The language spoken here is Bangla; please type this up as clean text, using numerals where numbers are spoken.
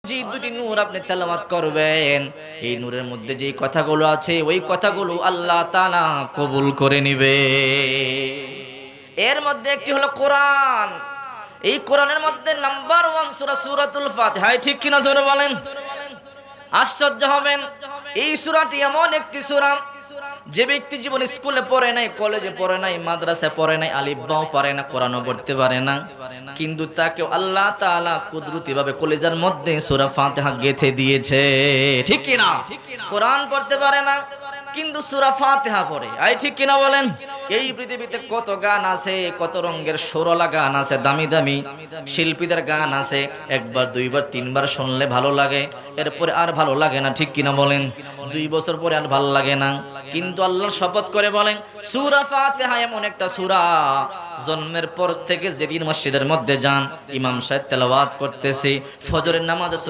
যে দুটি নূর আপনি তেলাওয়াত করবেন, এই নূরের মধ্যে যে কথাগুলো আছে ওই কথাগুলো আল্লাহ তাআলা কবুল করে নিবে। এর মধ্যে একটি হলো কোরআন। এই কোরআনের মধ্যে নাম্বার 1 সূরা সূরাতুল ফাতিহা, ঠিক কিনা জোরে বলেন। আশ্চর্য হবেন, এই সূরাটি এমন একটি সূরা যে ব্যক্তি জীবনে স্কুলে পড়ে নাই, কলেজে পড়ে নাই, মাদ্রাসায় পড়ে নাই, আলিফ বাও পারে না, কোরআনও পড়তে পারে না, কিন্তু তাকে আল্লাহ তাআলা কুদরতি ভাবে কলিজার মধ্যে সূরা ফাতিহা গেঁথে দিয়েছে, ঠিক কিনা। কোরআন পড়তে পারে না কিন্তু সূরা ফাতিহা পড়ে, ঠিক কিনা বলেন। এই পৃথিবীতে কত গান আছে, কত রঙের সুরলা গান আছে, দামি দামি শিল্পীদের গান আছে, একবার দুইবার তিনবার শুনলে ভালো লাগে, এরপরে আর ভালো লাগে না, ঠিক কিনা বলেন। 2 বছর পরে আর ভালো লাগে না। কিন্তু আল্লাহর শপথ করে বলেন, সূরা ফাতিহা এমন একটা সূরা, জন্মের পর থেকে যেদিন মসজিদের মধ্যে যান, ইমাম সাহেব তেলাওয়াত করতেছে, ফজরের নামাজে সূরা